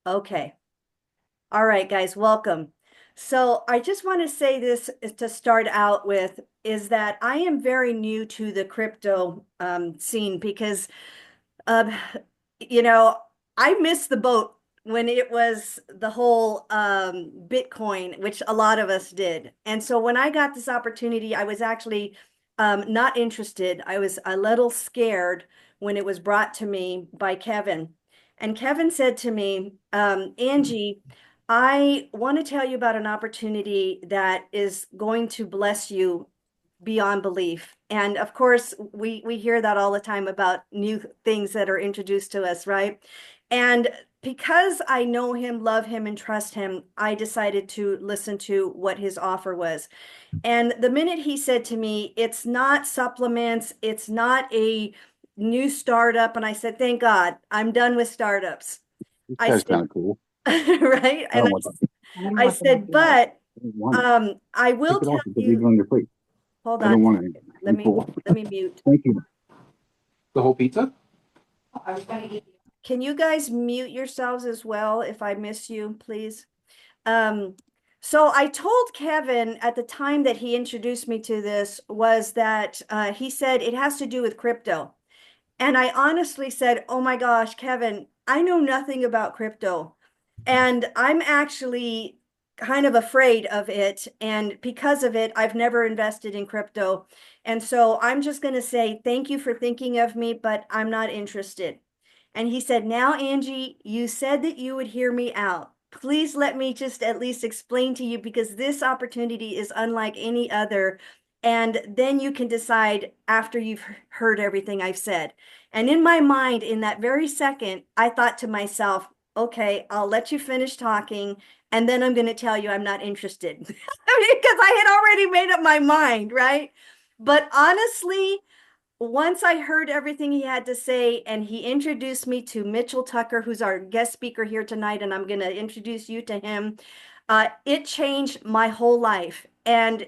Okay. All right, guys, welcome. So I just want to say this to start out with is that I am very new to the crypto scene because, um, you know, I missed the boat when it was the whole Bitcoin, which a lot of us did. And so when I got this opportunity, I was actually not interested. I was a little scared when it was brought to me by Kevin. And Kevin said to me, Angie, I want to tell you about an opportunity that is going to bless you beyond belief. And of course, we hear that all the time about new things that are introduced to us, right? And because I know him, love him, and trust him, I decided to listen to what his offer was. And the minute he said to me, it's not supplements, it's not a new startup. And I said, thank God, I'm done with startups. I That's said, kind of cool. right? I And don't want that. I don't I want that. said, but I don't want it. I Take will it tell off and leave it you, on your plate. hold I on don't a want it. second. Let I'm me full. let me mute. Thank you. The whole pizza? Can you guys mute yourselves as well if I miss you, please? Um, so I told Kevin at the time that he introduced me to this was that he said it has to do with crypto. And I honestly said, oh my gosh, Kevin, I know nothing about crypto. And I'm actually kind of afraid of it. And because of it, I've never invested in crypto. And so I'm just going to say thank you for thinking of me, but I'm not interested. And he said, now, Angie, you said that you would hear me out. Please let me just at least explain to you because this opportunity is unlike any other. And then you can decide after you've heard everything I've said. And in my mind, in that very second, I thought to myself, okay, I'll let you finish talking, and then I'm going to tell you I'm not interested. Because I had already made up my mind, right? But honestly, once I heard everything he had to say, and he introduced me to Mitchell Tucker, who's our guest speaker here tonight, and I'm going to introduce you to him. It changed my whole life. And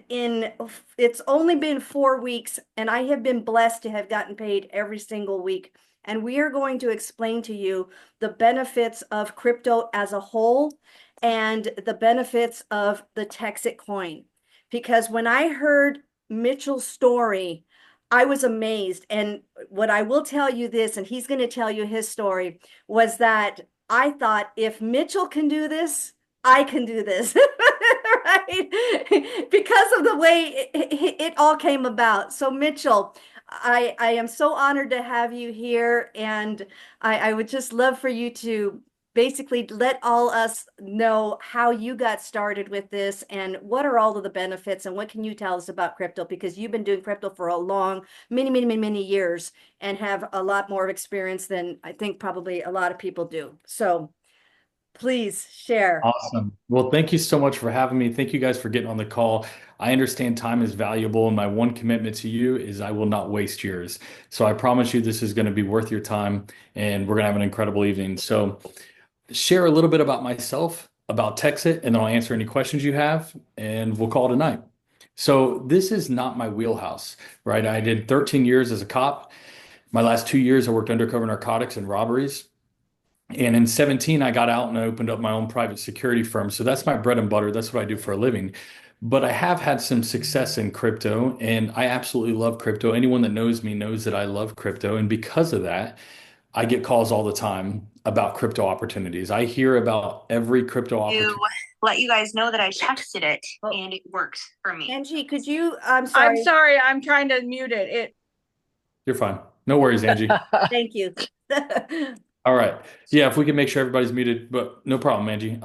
it's only been 4 weeks, and I have been blessed to have gotten paid every single week. And we are going to explain to you the benefits of crypto as a whole and the benefits of the Texit coin. Because when I heard Mitchell's story, I was amazed. And what I will tell you this, and he's going to tell you his story, was that I thought if Mitchell can do this, I can do this, right? Because of the way it all came about. So, Mitchell, I am so honored to have you here, and I would just love for you to basically let all us know how you got started with this and what are all of the benefits and what can you tell us about crypto because you've been doing crypto for a long many years and have a lot more experience than I think probably a lot of people do. So please share. Awesome. Well, thank you so much for having me. Thank you guys for getting on the call. I understand time is valuable, and my one commitment to you is I will not waste yours. So I promise you this is going to be worth your time, and we're going to have an incredible evening. So, share a little bit about myself, about Texit, and then I'll answer any questions you have, and we'll call it a night. So, this is not my wheelhouse, right? I did 13 years as a cop. My last 2 years, I worked undercover narcotics and robberies. And in 17, I got out and I opened up my own private security firm. So that's my bread and butter. That's what I do for a living. But I have had some success in crypto and I absolutely love crypto. Anyone that knows me knows that I love crypto. And because of that, I get calls all the time about crypto opportunities. I hear about every crypto To opportunity. let you guys know that I texted it and it works for me. Angie, could you, I'm I'm sorry. sorry, I'm trying to mute it. You're fine. No worries, Angie. Thank you. All right. Yeah, if we can make sure everybody's muted, but no problem, Angie.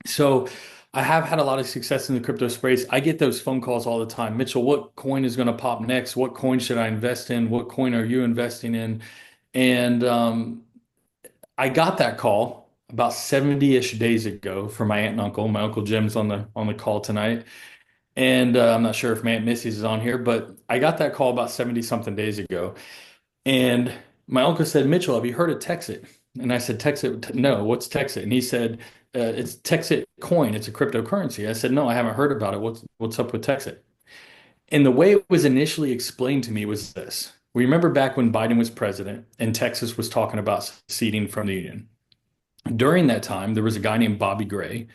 So I have had a lot of success in the crypto space. I get those phone calls all the time. Mitchell, what coin is going to pop next? What coin should I invest in? What coin are you investing in? And I got that call about 70-ish days ago from my aunt and uncle. My uncle Jim's on the call tonight. And I'm not sure if my aunt Missy's is on here, but I got that call about 70 something days ago. And my uncle said, Mitchell, have you heard of Texit? And I said, Texit, no, what's Texit? And he said, it's Texit coin. It's a cryptocurrency. I said, no, I haven't heard about it. What's up with Texit? And the way it was initially explained to me was this. We remember back when Biden was president and Texas was talking about seceding from the union. During that time, there was a guy named Bobby Gray.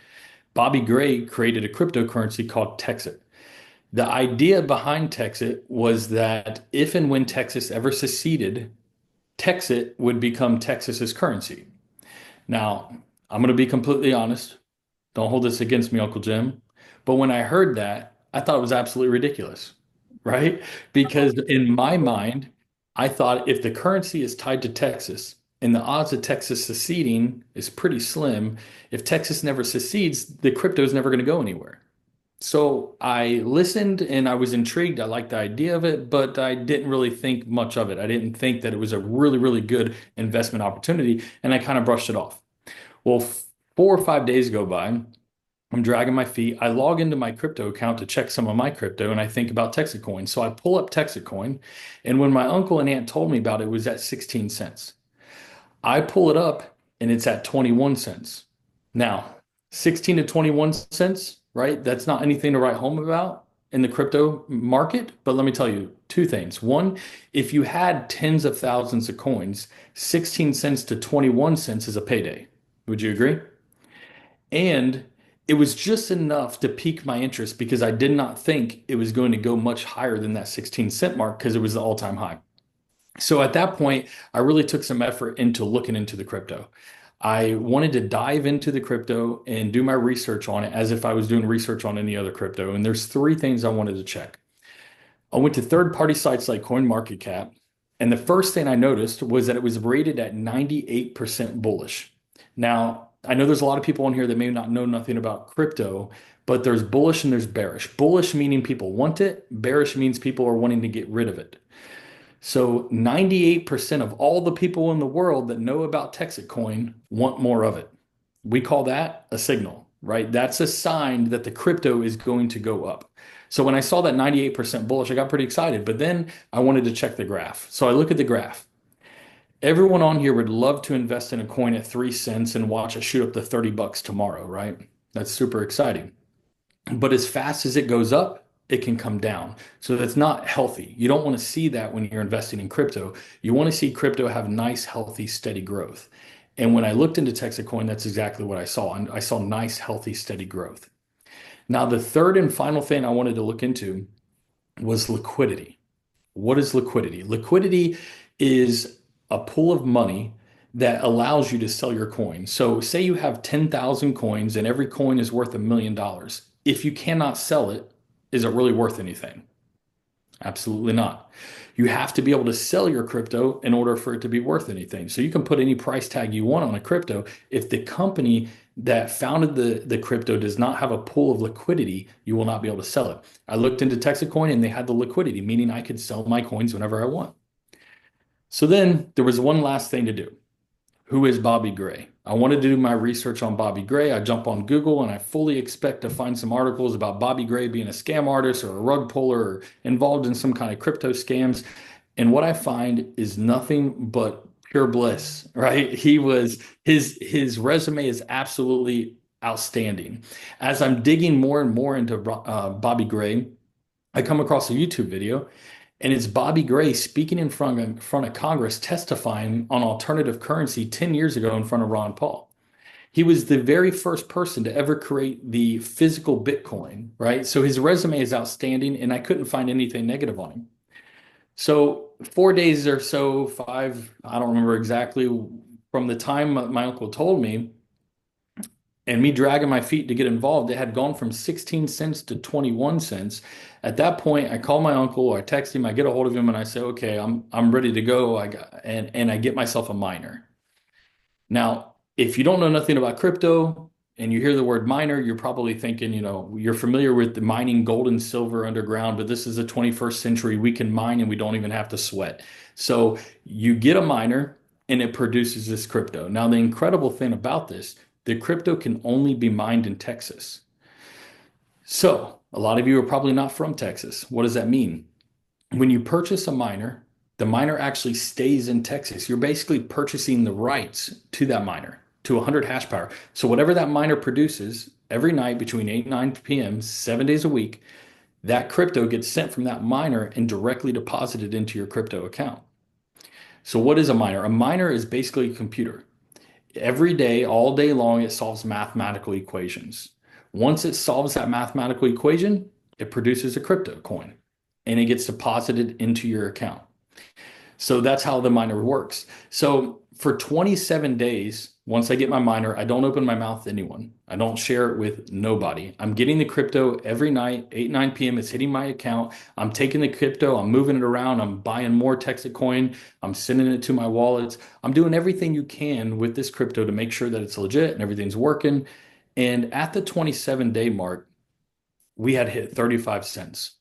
Bobby Gray created a cryptocurrency called Texit. The idea behind Texit was that if and when Texas ever seceded, Texit would become Texas's currency. Now, I'm going to be completely honest. Don't hold this against me, Uncle Jim. But when I heard that, I thought it was absolutely ridiculous, right? Because in my mind, I thought if the currency is tied to Texas and the odds of Texas seceding is pretty slim, if Texas never secedes, the crypto is never going to go anywhere. So I listened and I was intrigued. I liked the idea of it, but I didn't really think much of it. I didn't think that it was a really, really good investment opportunity, and I kind of brushed it off. Well, 4 or 5 days go by. I'm dragging my feet. I log into my crypto account to check some of my crypto, and I think about Texas Coin. So I pull up Texas Coin, and when my uncle and aunt told me about it, it was at 16 cents. I pull it up, and it's at 21 cents. Now, 16 to 21 cents, right? That's not anything to write home about in the crypto market. But let me tell you two things. One, if you had tens of thousands of coins, 16 cents to 21 cents is a payday. Would you agree? And it was just enough to pique my interest because I did not think it was going to go much higher than that 16 cent mark because it was the all-time high. So at that point, I really took some effort into looking into the crypto. I wanted to dive into the crypto and do my research on it as if I was doing research on any other crypto. And there's three things I wanted to check. I went to third-party sites like CoinMarketCap, and the first thing I noticed was that it was rated at 98% bullish. Now, I know there's a lot of people on here that may not know nothing about crypto, but there's bullish and there's bearish. Bullish meaning people want it, bearish means people are wanting to get rid of it. So 98% of all the people in the world that know about Texit coin want more of it. We call that a signal, right? That's a sign that the crypto is going to go up. So when I saw that 98% bullish, I got pretty excited, but then I wanted to check the graph. So I look at the graph. Everyone on here would love to invest in a coin at 3 cents and watch it shoot up to 30 bucks tomorrow, right? That's super exciting. But as fast as it goes up, it can come down. So that's not healthy. You don't want to see that when you're investing in crypto. You want to see crypto have nice, healthy, steady growth. And when I looked into Texas Coin, that's exactly what I saw. And I saw nice, healthy, steady growth. Now, the third and final thing I wanted to look into was liquidity. What is liquidity? Liquidity is a pool of money that allows you to sell your coin. So, say you have 10,000 coins and every coin is worth $1 million. If you cannot sell it, is it really worth anything? Absolutely not. You have to be able to sell your crypto in order for it to be worth anything. So you can put any price tag you want on a crypto. If the company that founded the crypto does not have a pool of liquidity, you will not be able to sell it. I looked into Texas Coin and they had the liquidity, meaning I could sell my coins whenever I want. So then there was one last thing to do. Who is Bobby Gray? I wanted to do my research on Bobby Gray. I jump on Google and I fully expect to find some articles about Bobby Gray being a scam artist or a rug puller or involved in some kind of crypto scams. And what I find is nothing but pure bliss, right? His resume is absolutely outstanding. As I'm digging more and more into Bobby Gray, I come across a YouTube video and it's Bobby Gray speaking in front of Congress, testifying on alternative currency 10 years ago in front of Ron Paul. He was the very first person to ever create the physical Bitcoin, right? So his resume is outstanding, and I couldn't find anything negative on him. So 4 days or so, five, I don't remember exactly, from the time my uncle told me, and me dragging my feet to get involved, it had gone from 16 cents to 21 cents. At that point, I call my uncle, or I text him, I get a hold of him, and I say, okay, I'm ready to go. And I get myself a miner. Now, if you don't know nothing about crypto and you hear the word miner, you're probably thinking, you're familiar with the mining gold and silver underground, but this is the 21st century. We can mine and we don't even have to sweat. So you get a miner and it produces this crypto. Now, the incredible thing about this, the crypto can only be mined in Texas. So a lot of you are probably not from Texas. What does that mean? When you purchase a miner, the miner actually stays in Texas. You're basically purchasing the rights to that miner to 100 hash power. So whatever that miner produces every night between 8 and 9 p.m., 7 days a week, that crypto gets sent from that miner and directly deposited into your crypto account. So what is a miner? A miner is basically a computer. Every day, all day long, it solves mathematical equations. Once it solves that mathematical equation, it produces a crypto coin and it gets deposited into your account. So that's how the miner works. So for 27 days, once I get my miner, I don't open my mouth to anyone. I don't share it with nobody. I'm getting the crypto every night, 8, 9 p.m. It's hitting my account. I'm taking the crypto, I'm moving it around, I'm buying more Texit coin, I'm sending it to my wallets. I'm doing everything you can with this crypto to make sure that it's legit and everything's working. And at the 27-day mark, we had hit 35 cents.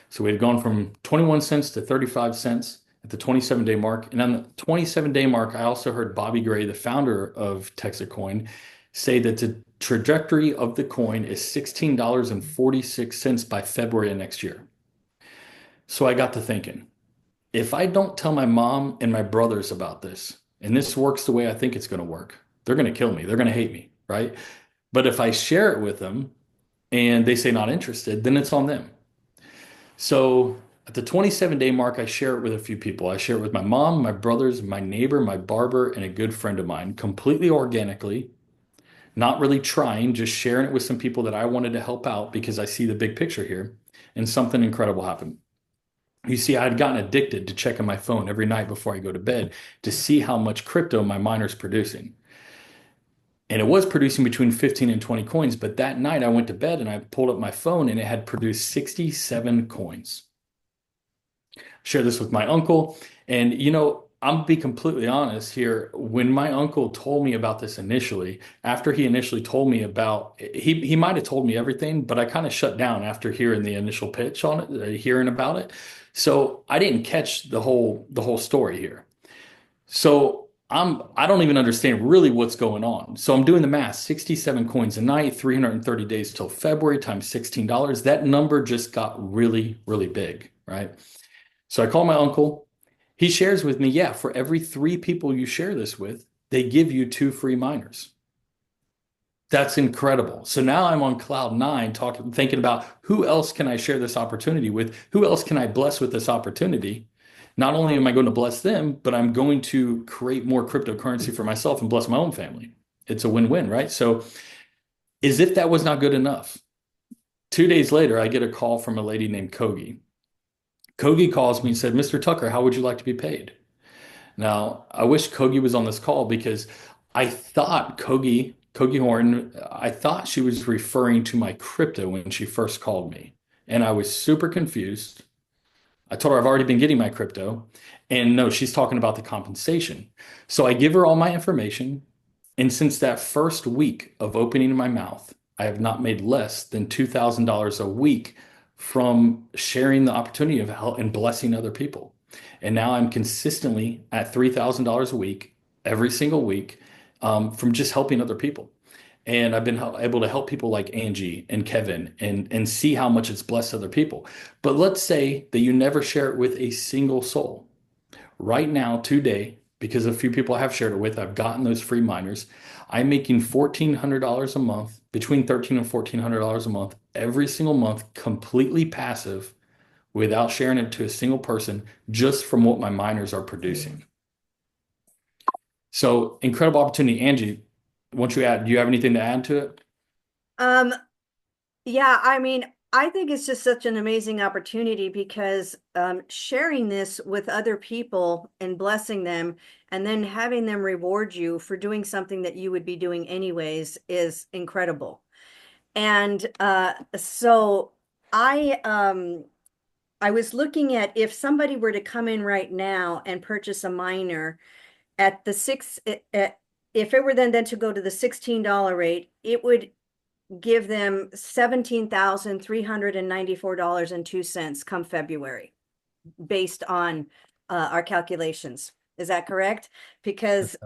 So we had gone from 21 cents to 35 cents at the 27-day mark. And on the 27-day mark, I also heard Bobby Gray, the founder of Texas Coin, say that the trajectory of the coin is $16.46 by February of next year. So I got to thinking, if I don't tell my mom and my brothers about this, and this works the way I think it's going to work, they're going to kill me. They're going to hate me, right? But if I share it with them and they say not interested, then it's on them. So at the 27-day mark, I share it with a few people. I share it with my mom, my brothers, my neighbor, my barber, and a good friend of mine, completely organically, not really trying, just sharing it with some people that I wanted to help out because I see the big picture here. And something incredible happened. You see, I had gotten addicted to checking my phone every night before I go to bed to see how much crypto my miner's producing. And it was producing between 15 and 20 coins. But that night I went to bed and I pulled up my phone and it had produced 67 coins. Share this with my uncle. And, I'm gonna be completely honest here. When my uncle told me about this initially, after he initially told me about, he might have told me everything, but I kind of shut down after hearing the initial pitch on it, hearing about it. So I didn't catch the whole story here. So I don't even understand really what's going on. So I'm doing the math, 67 coins a night, 330 days till February times $16. That number just got really, really big, right? So I call my uncle. He shares with me, yeah, for every 3 people you share this with, they give you 2 free miners. That's incredible. So now I'm on cloud nine, thinking about who else can I share this opportunity with? Who else can I bless with this opportunity? Not only am I going to bless them, but I'm going to create more cryptocurrency for myself and bless my own family. It's a win-win, right? So as if that was not good enough, 2 days later, I get a call from a lady named Kogi. Kogi calls me and said, Mr. Tucker, how would you like to be paid? Now, I wish Kogi was on this call because I thought Kogi Horn, I thought she was referring to my crypto when she first called me. And I was super confused. I told her I've already been getting my crypto. And no, she's talking about the compensation. So I give her all my information. And since that first week of opening my mouth, I have not made less than $2,000 a week from sharing the opportunity of help and blessing other people. And now I'm consistently at $3,000 a week, every single week, from just helping other people. And I've been able to help people like Angie and Kevin and see how much it's blessed other people. But let's say that you never share it with a single soul. Right now, today, because a few people I have shared it with, I've gotten those free miners. I'm making $1,400 a month, between $1,300 and $1,400 a month, every single month, completely passive, without sharing it to a single person, just from what my miners are producing. So incredible opportunity. Angie, once you add, do you have anything to add to it? Um, yeah, I mean, I think it's just such an amazing opportunity because sharing this with other people and blessing them and then having them reward you for doing something that you would be doing anyways is incredible. And so I was looking at if somebody were to come in right now and purchase a miner at the if it were then to go to the $16 rate, it would give them $17,394.02 come February, based on our calculations. Is that correct? Because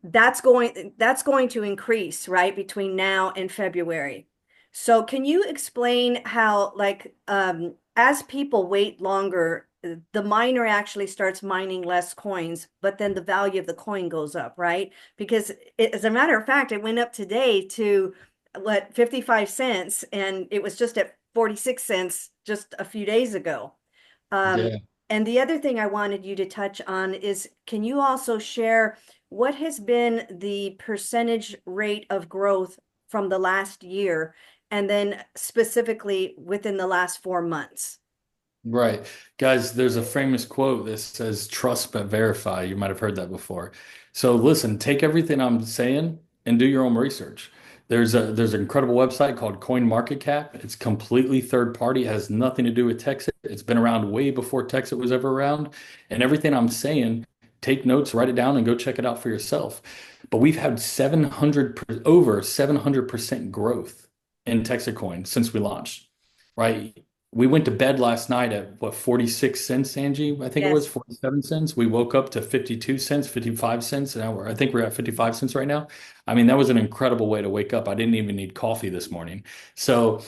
that's going to increase, right, between now and February. So can you explain how, like, as people wait longer, the miner actually starts mining less coins, but then the value of the coin goes up, right? Because as a matter of fact, it went up today to what, 55 cents, and it was just at 46 cents just a few days ago. Yeah. And the other thing I wanted you to touch on is, can you also share what has been the percentage rate of growth from the last year, and then specifically within the last 4 months? Right. Guys, there's a famous quote that says, trust but verify. You might have heard that before. So listen, take everything I'm saying and do your own research. There's an incredible website called CoinMarketCap. It's completely third party, it has nothing to do with Texit. It's been around way before Texit was ever around. And everything I'm saying, take notes, write it down, and go check it out for yourself. But we've had over 700% growth in Texit Coin since we launched. Right? We went to bed last night at what, 46 cents, Angie? I think it was Yes. 47 cents. We woke up to 52 cents, 55 cents an hour. I think we're at 55 cents right now. I mean, that was an incredible way to wake up. I didn't even need coffee this morning. So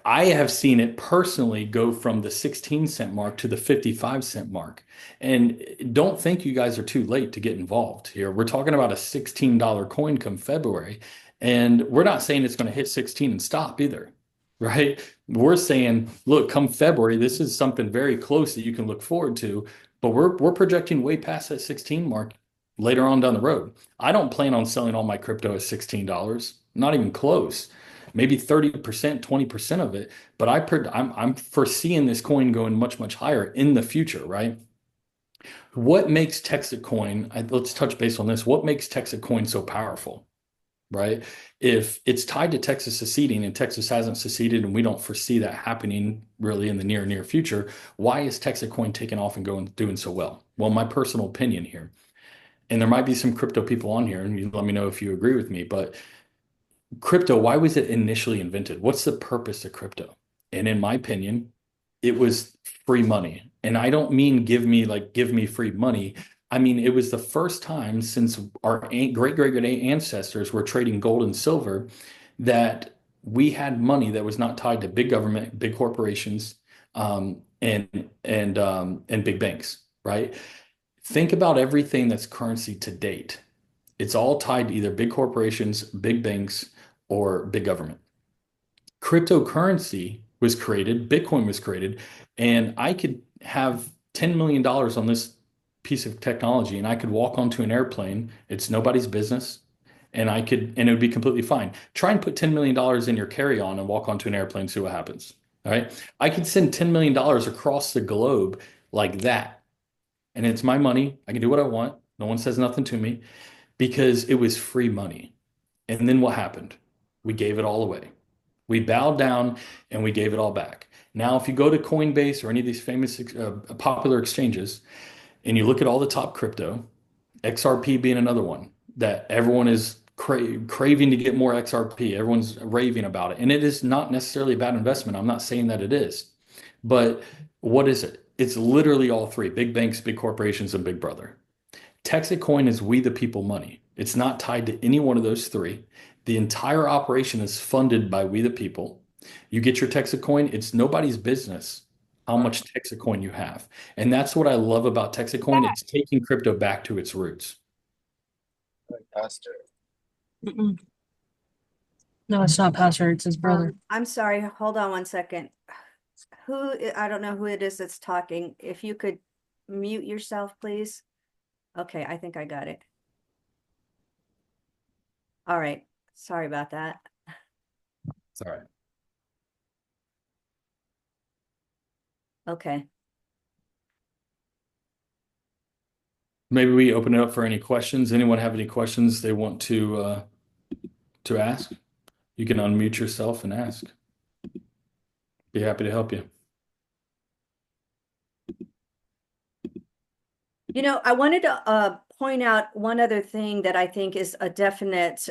I have seen it personally go from the 16-cent mark to the 55-cent mark. And don't think you guys are too late to get involved here. We're talking about a $16 coin come February. And we're not saying it's going to hit 16 and stop either, right? We're saying, look, come February, this is something very close that you can look forward to. But we're projecting way past that 16 mark later on down the road. I don't plan on selling all my crypto at $16, not even close, maybe 30%, 20% of it. But I'm foreseeing this coin going much, much higher in the future, right? What makes Texas coin, let's touch base on this. What makes Texas coin so powerful, right? If it's tied to Texas seceding and Texas hasn't seceded and we don't foresee that happening really in the near future, why is Texas coin taking off and doing so well? Well, my personal opinion here, and there might be some crypto people on here, and you let me know if you agree with me, but crypto, why was it initially invented? What's the purpose of crypto? And in my opinion, it was free money. And I don't mean give me free money. I mean, it was the first time since our great ancestors were trading gold and silver that we had money that was not tied to big government, big corporations, and big banks, right? Think about everything that's currency to date. It's all tied to either big corporations, big banks, or big government. Cryptocurrency was created, Bitcoin was created, and I could have $10 million on this piece of technology and I could walk onto an airplane. It's nobody's business. And it would be completely fine. Try and put $10 million in your carry-on and walk onto an airplane, see what happens. All right. I could send $10 million across the globe like that. And it's my money. I can do what I want. No one says nothing to me because it was free money. And then what happened? We gave it all away. We bowed down and we gave it all back. Now, if you go to Coinbase or any of these famous popular exchanges and you look at all the top crypto, XRP being another one that everyone is craving to get more XRP. Everyone's raving about it. And it is not necessarily a bad investment. I'm not saying that it is. But what is it? It's literally all three: big banks, big corporations, and Big Brother. Texit Coin is we the people money. It's not tied to any one of those three. The entire operation is funded by we the people. You get your Texit Coin, it's nobody's business how much Texit Coin you have. And that's what I love about Texit Coin. It's taking crypto back to its roots. Pastor. Mm-mm. No, it's not Pastor, it's his brother. I'm sorry, hold on one second. I don't know who it is that's talking. If you could mute yourself, please. Okay, I think I got it. All right, sorry about that. It's all right. Okay. Maybe we open it up for any questions. Anyone have any questions they want to ask? You can unmute yourself and ask. Be happy to help you. You know, I wanted to point out one other thing that I think is a definite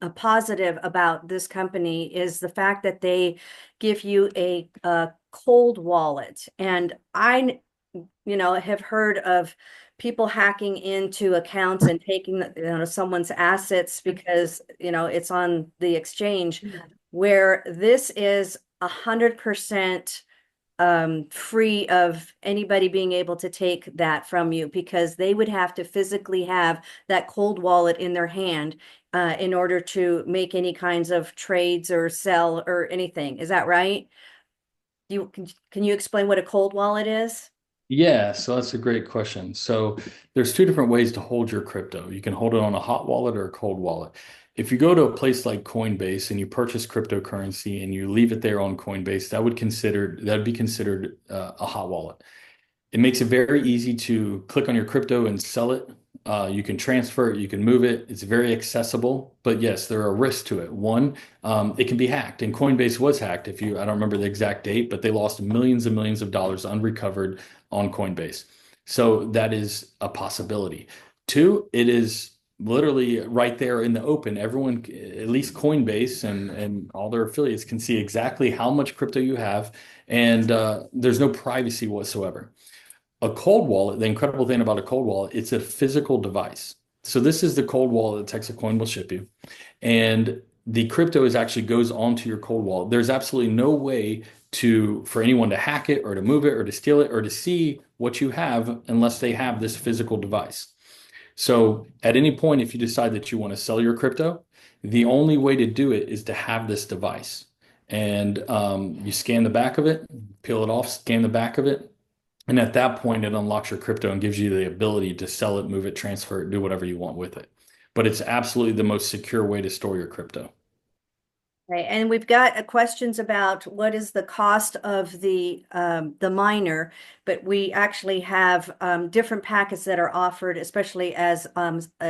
a positive about this company is the fact that they give you a cold wallet. And I, have heard of people hacking into accounts and taking, someone's assets because, it's on the exchange, where this is 100% free of anybody being able to take that from you, because they would have to physically have that cold wallet in their hand in order to make any kinds of trades or sell or anything. Is that right? Can you explain what a cold wallet is? Yeah, so that's a great question. So there's two different ways to hold your crypto. You can hold it on a hot wallet or a cold wallet. If you go to a place like Coinbase and you purchase cryptocurrency and you leave it there on Coinbase, that'd be considered a hot wallet. It makes it very easy to click on your crypto and sell it. You can transfer it, you can move it. It's very accessible, but yes, there are risks to it. One, it can be hacked, and Coinbase was hacked. I don't remember the exact date, but they lost millions and millions of dollars unrecovered on Coinbase. So that is a possibility. Two, it is literally right there in the open. Everyone, at least Coinbase and all their affiliates, can see exactly how much crypto you have, and there's no privacy whatsoever. A cold wallet, the incredible thing about a cold wallet, it's a physical device. So this is the cold wallet that Texas Coin will ship you. And the crypto is actually goes onto your cold wallet. There's absolutely no way for anyone to hack it or to move it or to steal it or to see what you have unless they have this physical device. So at any point, if you decide that you want to sell your crypto, the only way to do it is to have this device. And you scan the back of it, peel it off, scan the back of it, and at that point, it unlocks your crypto and gives you the ability to sell it, move it, transfer it, do whatever you want with it. But it's absolutely the most secure way to store your crypto. Okay, and we've got questions about what is the cost of the miner, but we actually have different packets that are offered, especially as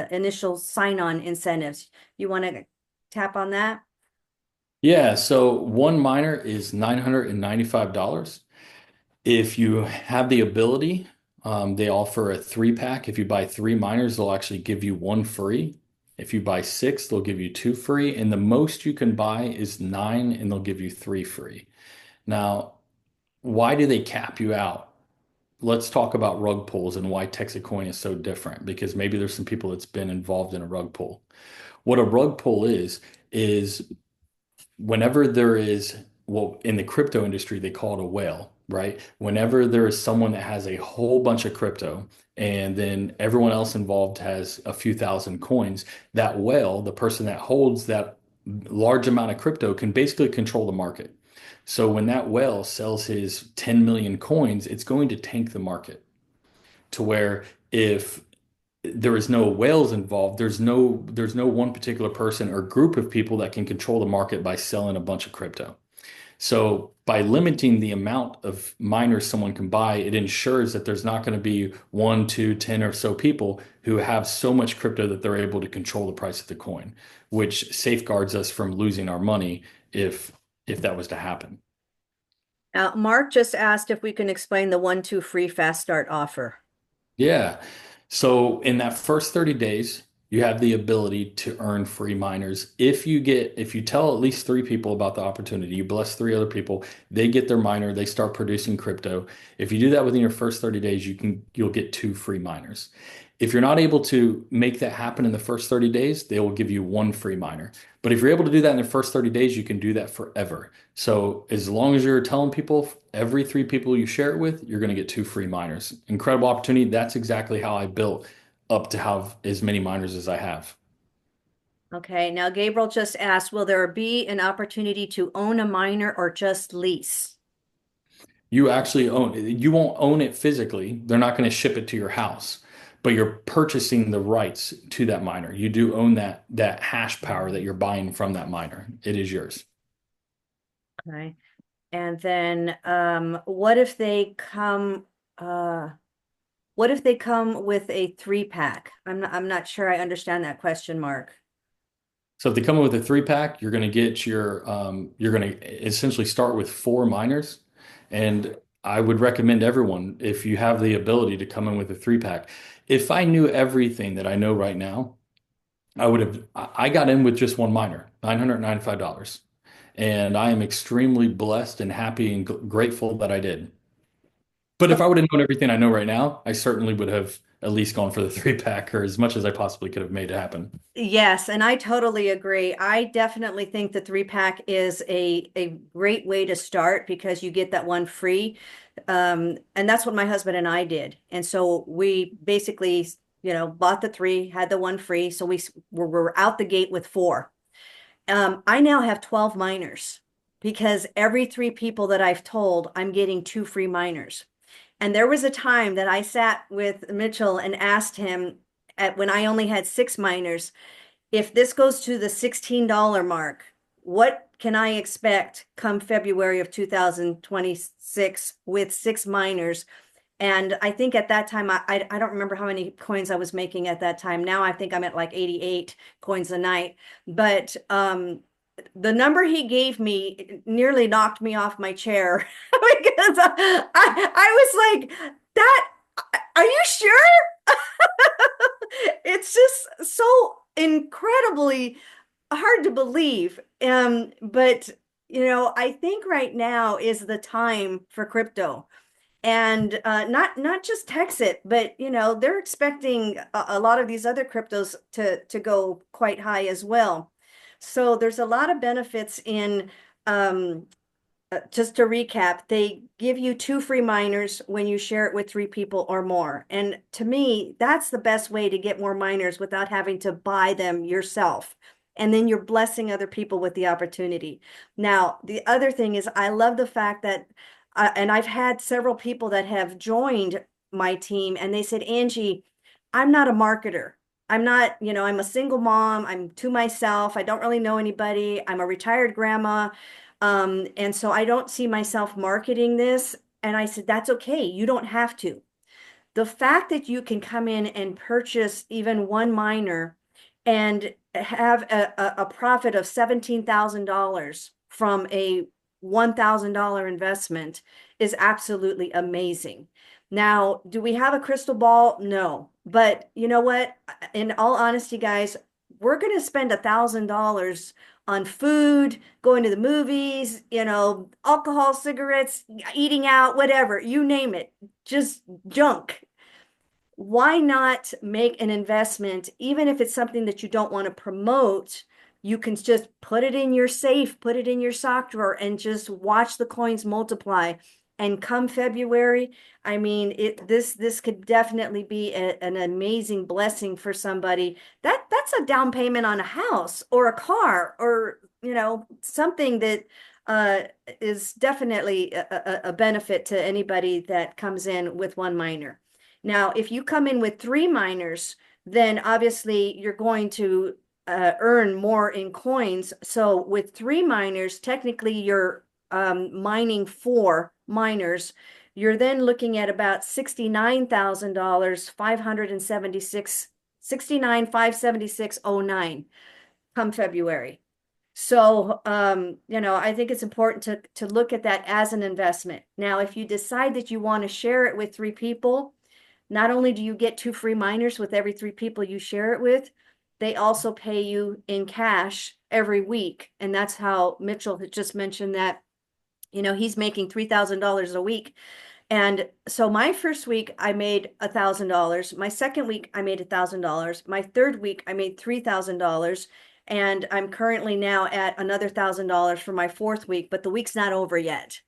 initial sign-on incentives. You want to tap on that? Yeah, so one miner is $995. If you have the ability, they offer a three pack. If you buy three miners, they'll actually give you one free. If you buy six, they'll give you two free. And the most you can buy is nine, and they'll give you three free. Now, why do they cap you out? Let's talk about rug pulls and why Texas Coin is so different, because maybe there's some people that's been involved in a rug pull. What a rug pull is whenever there is, well, in the crypto industry, they call it a whale, right? Whenever there is someone that has a whole bunch of crypto and then everyone else involved has a few thousand coins, that whale, the person that holds that large amount of crypto, can basically control the market. So when that whale sells his 10 million coins, it's going to tank the market to where if there is no whales involved, there's no one particular person or group of people that can control the market by selling a bunch of crypto. So by limiting the amount of miners someone can buy, it ensures that there's not going to be one, two, 10 or so people who have so much crypto that they're able to control the price of the coin, which safeguards us from losing our money if that was to happen. Now, Mark just asked if we can explain the 1-2 free fast start offer. Yeah. So in that first 30 days, you have the ability to earn free miners. If you tell at least three people about the opportunity, you bless three other people, they get their miner, they start producing crypto. If you do that within your first 30 days, you'll get two free miners. If you're not able to make that happen in the first 30 days, they will give you one free miner. But if you're able to do that in the first 30 days, you can do that forever. So as long as you're telling people, every three people you share it with, you're going to get two free miners. Incredible opportunity. That's exactly how I built up to have as many miners as I have. Okay, now Gabriel just asked, will there be an opportunity to own a miner or just lease? You won't own it physically. They're not going to ship it to your house, but you're purchasing the rights to that miner. You do own that hash power that you're buying from that miner. It is yours. Okay. And then what if they come with a 3-pack? I'm not sure I understand that question, Mark. So if they come in with a three pack, you're going to essentially start with four miners. And I would recommend everyone, if you have the ability to come in with a three pack. If I knew everything that I know right now, I got in with just one miner, $995. And I am extremely blessed and happy and grateful that I did. But if I would have known everything I know right now, I certainly would have at least gone for the three pack or as much as I possibly could have made it happen. Yes, and I totally agree. I definitely think the 3-pack is a great way to start because you get that one free. And that's what my husband and I did. And so we basically, bought the three, had the one free. So we're out the gate with four. I now have 12 miners. because every 3 people that I've told, I'm getting 2 free miners. And there was a time that I sat with Mitchell and asked him when I only had 6 miners, if this goes to the $16 mark, what can I expect come February of 2026 with 6 miners? And I think at that time, I don't remember how many coins I was making at that time. Now I think I'm at like 88 coins a night. But the number he gave me nearly knocked me off my chair because I was like, that, are you sure? It's just so incredibly hard to believe. But I think right now is the time for crypto. And not just Texit, but they're expecting a lot of these other cryptos to go quite high as well. So there's a lot of benefits in just to recap, they give you 2 free miners when you share it with 3 people or more. And to me, that's the best way to get more miners without having to buy them yourself. And then you're blessing other people with the opportunity. Now, the other thing is, I love the fact that, and I've had several people that have joined my team and they said, Angie, I'm not a marketer. I'm not, I'm a single mom. I'm to myself. I don't really know anybody. I'm a retired grandma. And so I don't see myself marketing this. And I said, that's okay. You don't have to. The fact that you can come in and purchase even 1 miner and have a profit of $17,000 from a $1,000 investment is absolutely amazing. Now, do we have a crystal ball? No. But you know what? In all honesty, guys, we're going to spend $1,000 on food, going to the movies, alcohol, cigarettes, eating out, whatever, you name it, just junk. Why not make an investment, even if it's something that you don't want to promote? You can just put it in your safe, put it in your sock drawer, and just watch the coins multiply. And come February, I mean, this could definitely be an amazing blessing for somebody. That's a down payment on a house or a car or something that is definitely a benefit to anybody that comes in with 1 miner. Now, if you come in with 3 miners, then obviously you're going to earn more in coins. So with 3 miners, technically you're mining 4 miners. You're then looking at about $69,000, 576, 69,576.09 come February. So, I think it's important to look at that as an investment. Now, if you decide that you want to share it with 3 people, not only do you get 2 free miners with every 3 people you share it with, they also pay you in cash every week. And that's how Mitchell had just mentioned that, he's making $3,000 a week. And so my first week, I made $1,000. My second week, I made $1,000. My third week, I made $3,000. And I'm currently now at another $1,000 for my fourth week, but the week's not over yet.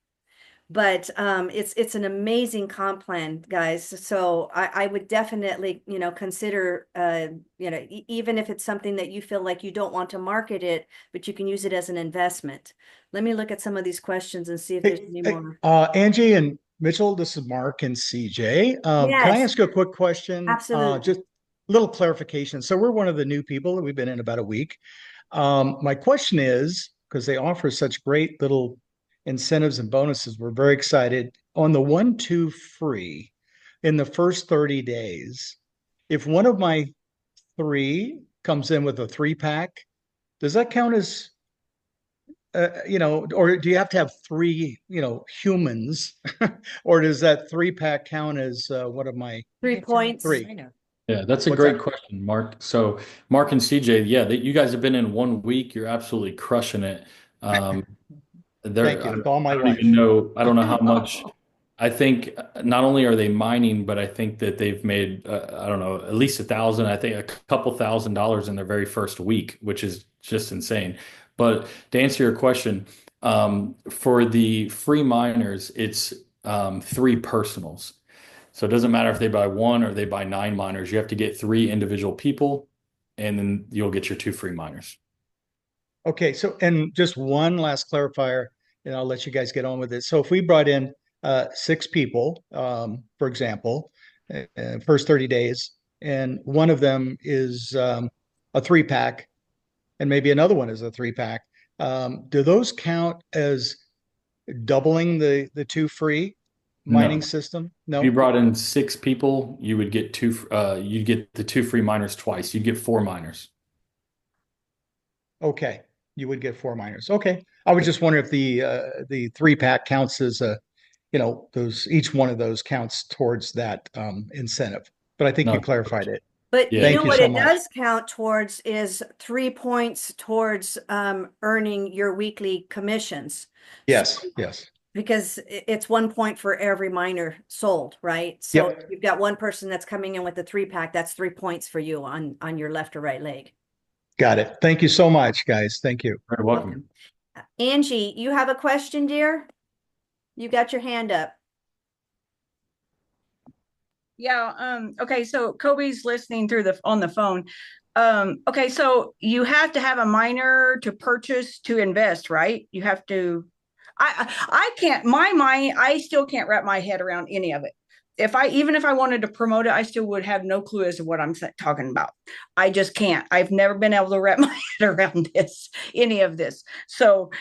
But it's an amazing comp plan, guys. So I would definitely, consider, even if it's something that you feel like you don't want to market it, but you can use it as an investment. Let me look at some of these questions and see if there's any more. Angie and Mitchell, this is Mark and CJ. Can I Yes, ask you a quick question? absolutely. Just a little clarification. So we're one of the new people. We've been in about a week. My question is, because they offer such great little incentives and bonuses, we're very excited. On the 1-2 free in the first 30 days, if one of my 3 comes in with a 3-pack, does that count as or do you have to have 3, humans, or does that 3-pack count as one of my 3 points. 3? Yeah, that's a What's great that? question, Mark. So, Mark and CJ, yeah, you guys have been in 1 week. You're absolutely crushing it. Um, Thank there, you. It's all my I don't wife. even know. I don't know how much. I think not only are they mining, but I think that they've made, I don't know, at least 1,000. I think a couple $1,000s in their very first week, which is just insane. But to answer your question, for the free miners, it's 3 personals. So it doesn't matter if they buy 1 or they buy 9 miners. You have to get 3 individual people, and then you'll get your 2 free miners. Okay, so and just one last clarifier. and I'll let you guys get on with it. So if we brought in 6 people, for example, first 30 days, and one of them is a 3-pack, and maybe another one is a 3-pack, do those count as doubling the 2 free mining No. system? If you No? brought in 6 people, you would get you'd get the 2 free miners twice. You'd get 4 miners. Okay. You would get 4 miners. Okay. I was just wondering if the 3-pack counts as those, each one of those counts towards that incentive. But I think you No. clarified it. But you Yeah. know Thank you what so it much. does count towards is 3 points towards earning your weekly commissions. So Yes, yes. because it's 1 point for every miner sold, right? So if Yep. you've got one person that's coming in with the 3-pack, that's 3 points for you on your left or right leg. Got it. Thank you so much, guys. Thank you. You're welcome. Angie, you have a question, dear? You got your hand up. Yeah, okay, so Kobe's listening through on the phone. Okay, so you have to have a miner to purchase to invest, right? You have to. I can't. My mind. I still can't wrap my head around any of it. Even if I wanted to promote it, I still would have no clue as to what I'm talking about. I just can't. I've never been able to wrap my head around any of this. So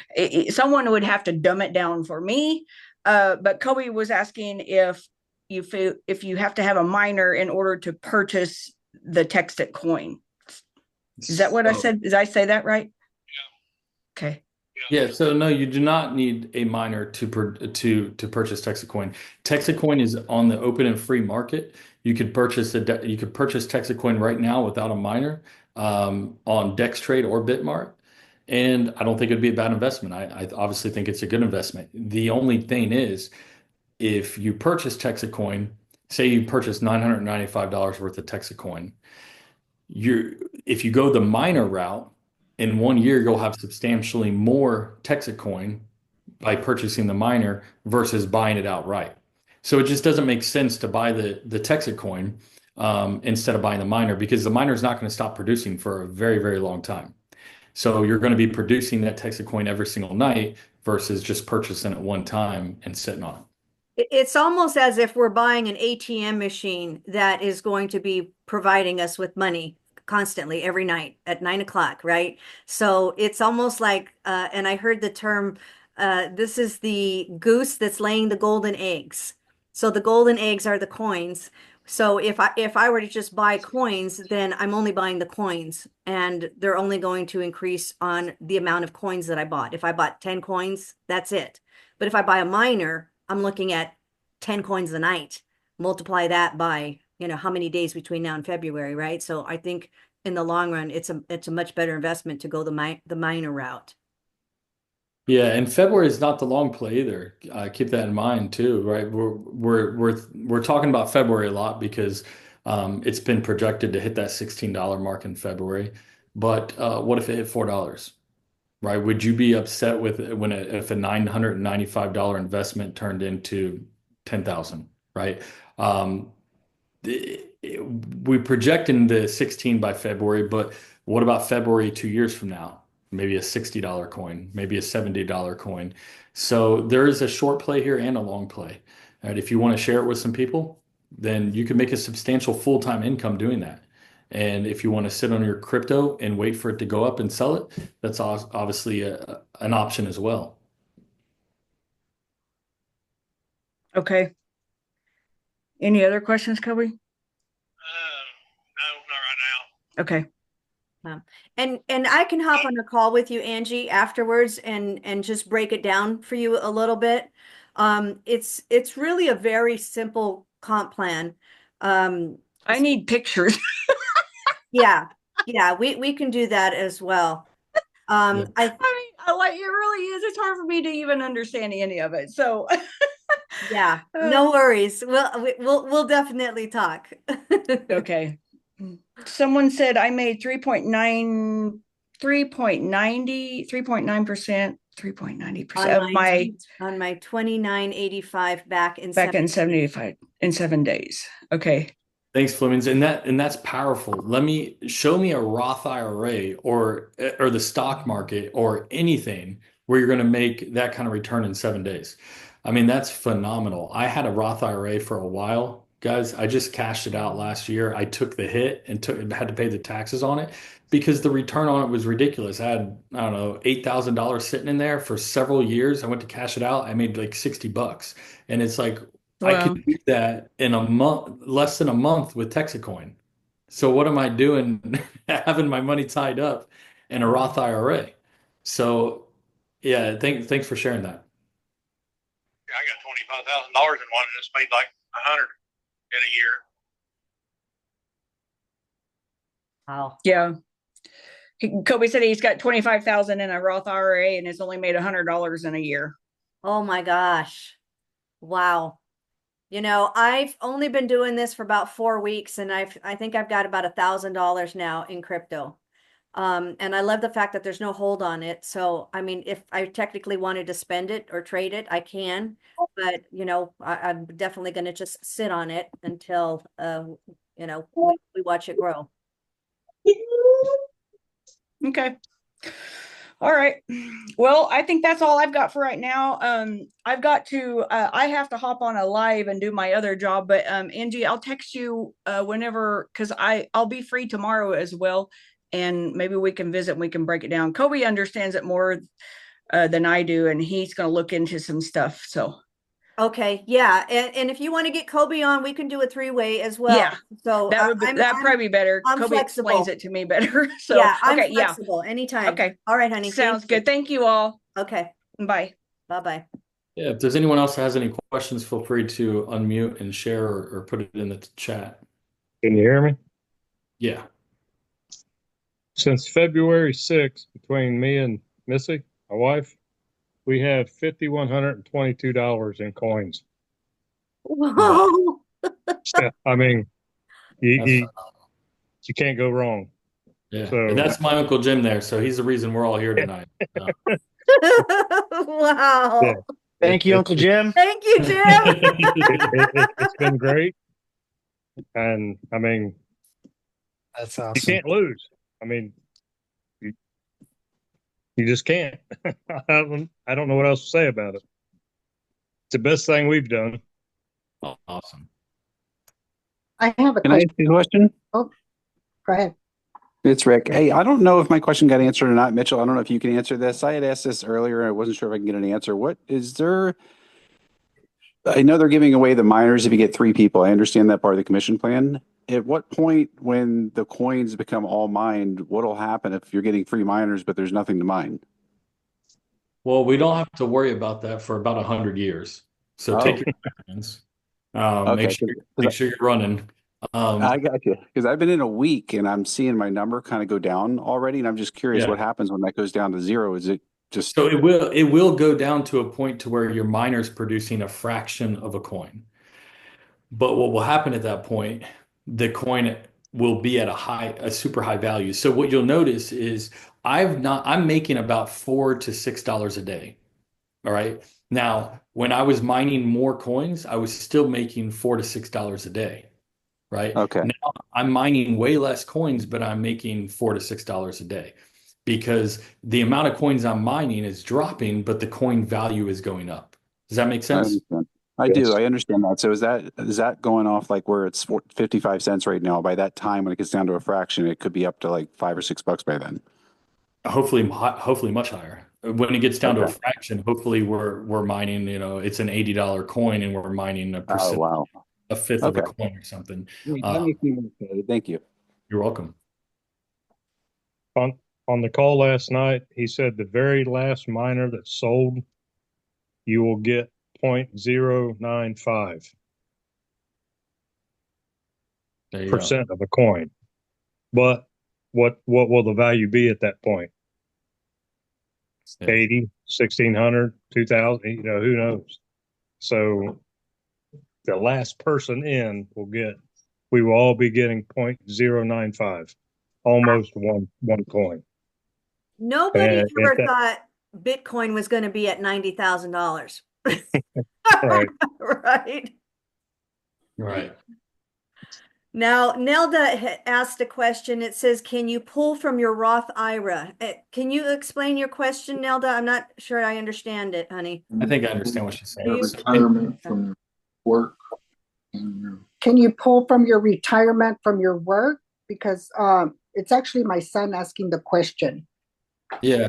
someone would have to dumb it down for me. But Kobe was asking if you have to have a miner in order to purchase the Texit coin. Is that what I said? Did I say that right? Yeah. Okay. Yeah, so no, you do not need a miner to purchase Texit coin. Texit coin is on the open and free market. You could purchase Texit coin right now without a miner on Dextrade or Bitmart, and I don't think it'd be a bad investment. I obviously think it's a good investment. The only thing is, if you purchase Texit coin, say you purchase $995 worth of Texit coin, if you go the miner route, in 1 year you'll have substantially more Texit coin by purchasing the miner versus buying it outright. So it just doesn't make sense to buy the Texit coin instead of buying the miner, because the miner is not going to stop producing for a very, very long time. So you're going to be producing that Texit coin every single night versus just purchasing it one time and sitting on it. It's almost as if we're buying an ATM machine that is going to be providing us with money constantly every night at 9 o'clock, right? So it's almost like, and I heard the term, this is the goose that's laying the golden eggs. So the golden eggs are the coins. So if I were to just buy coins, then I'm only buying the coins, and they're only going to increase on the amount of coins that I bought. If I bought 10 coins, that's it. But if I buy a miner, I'm looking at 10 coins a night. Multiply that by, how many days between now and February, right? So I think in the long run, it's a much better investment to go the miner route. Yeah, and February is not the long play either. Keep that in mind too, right? We're talking about February a lot because it's been projected to hit that $16 mark in February. But what if it hit $4? Right? Would you be upset with if a $995 investment turned into 10,000? Right? We project in the 16 by February, but what about February 2 years from now? Maybe a $60 coin, maybe a $70 coin. So there is a short play here and a long play. Right? If you want to share it with some people, then you can make a substantial full-time income doing that. And if you want to sit on your crypto and wait for it to go up and sell it, that's obviously an option as well. Okay. Any other questions, Kobe? No, not right now. Okay. And I can hop on a call with you, Angie, afterwards and just break it down for you a little bit. It's really a very simple comp plan. I need pictures. Yeah, we can do that as well. I mean, it really is. It's hard for me to even understand any of it. So yeah, no worries. We'll definitely talk. okay. Someone said I made 3.90% of my on my 29.85 back in 75 in 7 days. Okay. Thanks, Flemings, and that's powerful. Show me a Roth IRA or the stock market or anything where you're going to make that kind of return in 7 days. I mean, that's phenomenal. I had a Roth IRA for a while, guys. I just cashed it out last year. I took the hit and had to pay the taxes on it because the return on it was ridiculous. I had, I don't know, $8,000 sitting in there for several years. I went to cash it out. I made like $60. And it's like, I Well, could do that in a month, less than a month with Texit. So what am I doing having my money tied up in a Roth IRA? So yeah, thanks for sharing that. Yeah, I got $25,000 in one and it's made like 100 in a year. Wow. yeah. Kobe said he's got 25,000 in a Roth IRA and it's only made $100 in a year. Oh my gosh. Wow. You know, I've only been doing this for about 4 weeks and I think I've got about $1,000 now in crypto. And I love the fact that there's no hold on it. So, I mean, if I technically wanted to spend it or trade it, I can, but you know, I'm definitely going to just sit on it until, you know, we watch it grow. Okay. All right. Well, I think that's all I've got for right now. I've got to, I have to hop on a live and do my other job, but, Angie, I'll text you, whenever, cause I'll be free tomorrow as well. And maybe we can visit and we can break it down. Kobe understands it more, than I do, and he's going to look into some stuff. So, Okay. Yeah. And if you want to get Kobe on, we can do a 3-way as well. yeah, So that would be, that'd probably be better. I'm Kobe explains flexible. it to me better. So, Yeah, I'm okay. Yeah. flexible anytime. Okay. All right, honey. Sounds Thank you. good. Thank you all. Okay. Bye. Bye-bye. Yeah, if there's anyone else that has any questions, feel free to unmute and share or put it in the chat. Can you hear me? Yeah. Since February 6th, between me and Missy, my wife, we have $5,122 in coins. Whoa. So, I mean, you, That's you, phenomenal. you can't go wrong. Yeah. So- And that's my Uncle Jim there. So he's the reason we're all here tonight. Wow. Yeah. Thank you, Uncle Jim. Thank you, Jim. It's been great. And I mean, That's you awesome. can't lose. I mean, you just can't. I don't know what else to say about it. It's the best thing we've done. Oh, awesome. I have a Can I question. ask you a question? Go ahead. It's Rick. Hey, I don't know if my question got answered or not, Mitchell. I don't know if you can answer this. I had asked this earlier. I wasn't sure if I can get an answer. What is there? I know they're giving away the miners if you get 3 people. I understand that part of the commission plan. At what point, when the coins become all mined, what'll happen if you're getting free miners, but there's nothing to mine? Well, we don't have to worry about that for about 100 years. So take your hands. Okay, Make sure you're running. I got you. Because I've been in a week and I'm seeing my number kind of go down already. And I'm just curious Yeah. what happens when that goes down to 0. Is it just So it will go down to a point to where your miner's producing a fraction of a coin. But what will happen at that point, the coin will be at a super high value. So what you'll notice is I'm making about $4 to $6 a day. All right. Now, when I was mining more coins, I was still making $4 to $6 a day. Right. okay? Now I'm mining way less coins, but I'm making $4 to $6 a day because the amount of coins I'm mining is dropping, but the coin value is going up. Does that make I sense? understand. I do. I understand that. So is that going off like where it's 55 cents right now? By that time, when it gets down to a fraction, it could be up to like $5 or $6 by then. Hopefully much higher. When it gets down to a Okay. fraction, hopefully we're mining, it's an $80 coin and we're mining Oh, wow. a fifth of a Okay. coin or something. That makes me more excited. Thank you. You're welcome. On the call last night, he said the very last miner that sold, you will get 0.095% There you go. of a coin. But what will the value be at that point? Yeah. 80, 1600, 2000, who knows? So the last person in we will all be getting 0.095, almost one coin. Nobody And ever that- thought Bitcoin was going to be at $90,000. Right. Right. Right. Now, Nelda asked a question. It says, can you pull from your Roth IRA? Can you explain your question, Nelda? I'm not sure I understand it, honey. I think I understand what she's saying. You- Retirement from your work and your Can you pull from your retirement from your work? Because it's actually my son asking the question. Yeah.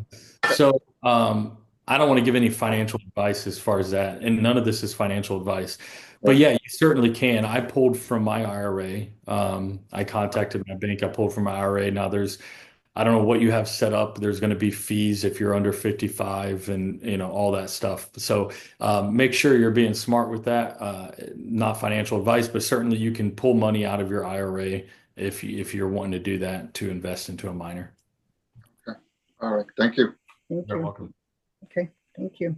So I don't want to give any financial advice as far as that, and none of this is financial advice. But yeah, you certainly can. I pulled from my IRA. I contacted my bank. I pulled from my IRA. Now I don't know what you have set up. There's going to be fees if you're under 55 and all that stuff. So make sure you're being smart with that. Not financial advice, but certainly you can pull money out of your IRA if you're wanting to do that to invest into a minor. okay. All right, thank you. Thank You're you. welcome. Okay, thank you.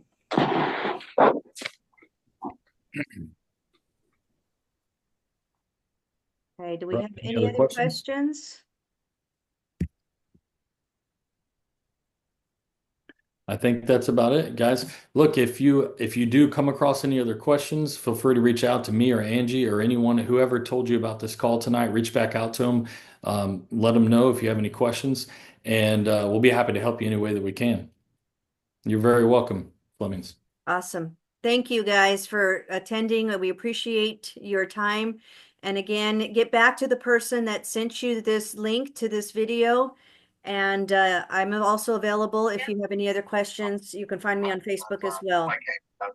Okay, do we have Any any other other questions? questions? I think that's about it, guys. Look, if you do come across any other questions, feel free to reach out to me or Angie or anyone, whoever told you about this call tonight. Reach back out to them, let them know if you have any questions, and we'll be happy to help you any way that we can. You're very welcome, Flemings. Awesome. Thank you guys for attending. We appreciate your time. And again, get back to the person that sent you this link to this video. And I'm also available if you have any other questions. You can find me on Facebook as well. Thank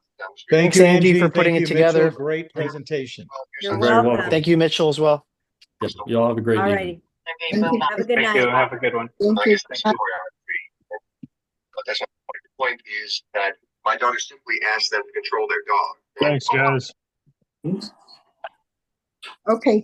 Thanks, you, Angie, Angie. for putting Thank it you, Mitchell. together. Great presentation. You're You're very welcome. Thank you, Mitchell, as well. Yep. You all have a great All evening. righty. Thank you. Have a good Thank night. you. Have a good one. Thank you. But that's my point. The point is that my daughter simply asked them to control their dog. Thanks, guys. Okay.